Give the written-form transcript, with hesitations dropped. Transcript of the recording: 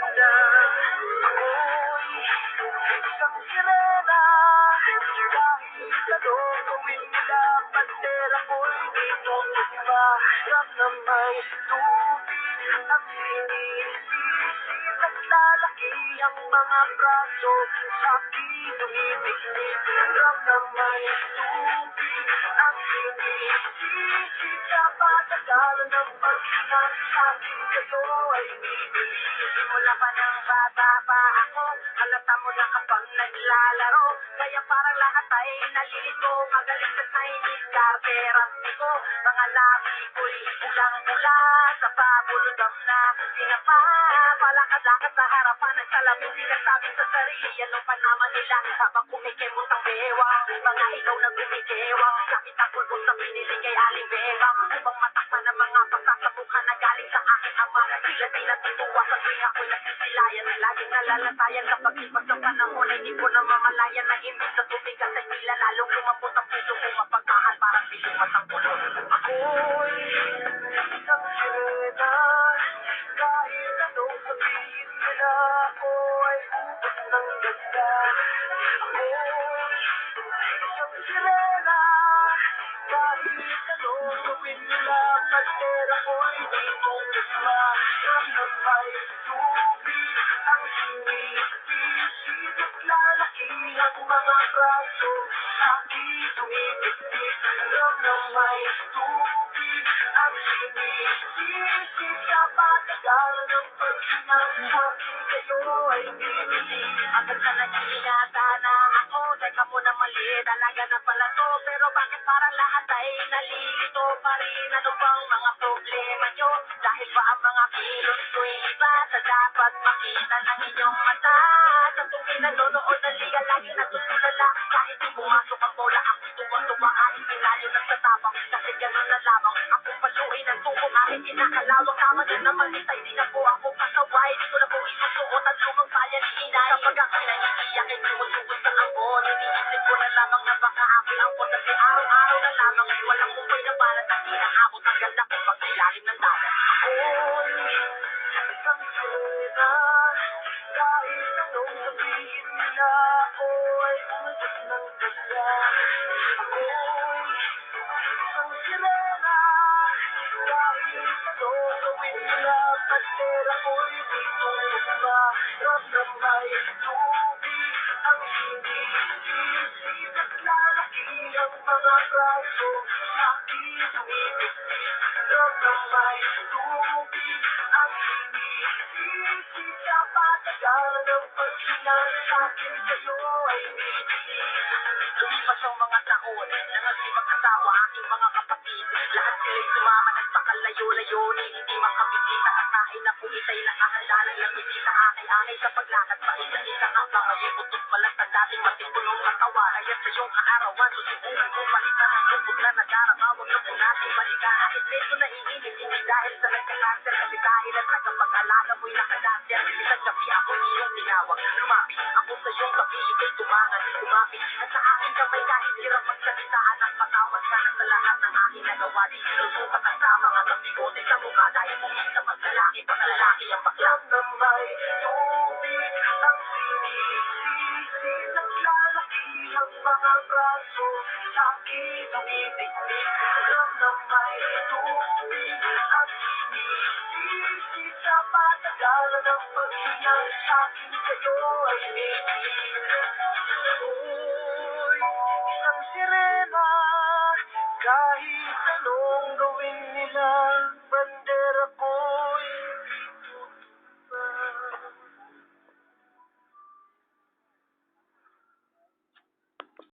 ganda. Ako'y isang sirena, kahit anong gawin nila, bandera ko'y di tutugma. Ramdamay tubig ang sinisisip at lalaki ang mga braso, sa'kin tumibig-big. Ramdamay tubig ang sinisisip sa patagalan ng paghinga, sa'kin kayo ay bibili. Simula pa ng bata pa ako, halata mo na kapag naglalaro, kaya parang lahat ay nalilito. Magaling sa Chinese carteras ko, mga labi ko'y pulang-pula sa pabulodam na pinapapalakad-lakad sa harapan ng salamin. Sinasabi sa sarili, ano pa naman nila habang kumikimot ang bewang. Mga ikaw na kumikewang, kapit ang pulbos na pinili kay Aling Bebang. Upang matakpan ng mga pagsasabuka na galing sa aking ama, sila di natutuwa sa tuwing ako'y nagsisilayan. Laging nalalatayan kapag lipas ng panahon ay di ko na mamalayan na imbis na tumigas ay tila lalong lumambot ang puso ko, mapagmahal parang bilumas ang pulo. Ako'y isang sirena, kahit anong sabihin nila, ako ay ubos ng ganda. Ako'y isang sirena, kahit anong gawin nila, bandera ko'y di tutugma. Ramdamay tubig ang sinisisip at lalaki ang mga braso, sa'kin tumibig-big. Ramdamay tubig ang sinisisip sa patagalan ng paghinga, sa'kin kayo ay bibili. Agad na nag-iingata na ako, teka muna mali, talaga na pala to. Pero bakit parang lahat ay nalilito pa rin? Ano bang mga problema nyo? Dahil ba ang mga kilos ko'y iba sa dapat makita ng inyong mata? Sa tuwing nanonood ng liga, lagi natutulala. Kahit di pumasok ang bola, ako'y tuwang-tuwa kahit pinayo nagtatapang. Kasi gano'n na lamang, akong paluin ang tuko kahit kinakalawang. Tama na naman, itay di na po ako kasaway. Di ko na po isusuot ang lumang saya ni inay. Kapag ako'y naiiyak ay tumusugod sa ambon, iniisip ko na lamang na baka ako'y angkot. Kasi araw-araw na lamang ay walang kumpay na banat na inaabot ang ganda ko pag ilalim ng dagat. Ako'y isang sirena, kahit anong sabihin nila, ako ay ubos ng ganda. Ako'y isang sirena, kahit anong gawin nila, bandera ko'y di tutugma. Ramdamay tubig ang sinisisip at lalaki ang mga braso, sa'kin tumibig-big. Ramdamay tubig ang sinisisip sa patagalan ng paghinga, sa'kin kayo ay bibili. Lumipas ang mga taon, nangaging mag-asawa aking mga kapatid. Lahat sila'y sumama, nagpakalayo-layunin, hindi makabisita. Kakain na pumitay, nakahanda ng labisita. Akay-akay sa paglakad pa isa-isang hapang. Ngayon utos malas ang dating matipunong katawan. Kaya sa iyong kaarawan, susubukan ko palitan ang lubog na nadarama. Huwag na po natin balikan. Kahit medyo naiinip, hindi dahil sa nagka-cancer, kasi dahil at tagapag-alaga mo'y nakadanser. Isang gabi ako'y iyong tinawag, lumapit ako sa iyong tabi, ika'y tumangan, lumapit at sa aking kamay kahit hirap magsalitaan at patawad ka na sa lahat ng aking nagawa. Di sinusukat ang tama at ang bigote sa mukha dahil mungkin sa paglalaki, paglalaki ang bakla na may tubig ang sinisisip at lalaki ang mga braso, sa'kin tumibig-big. Ramdamay tubig ang sinisisip sa patagalan ng paghinga, sa'kin kayo ay bibili. Ako'y isang sirena, kahit anong gawin nila,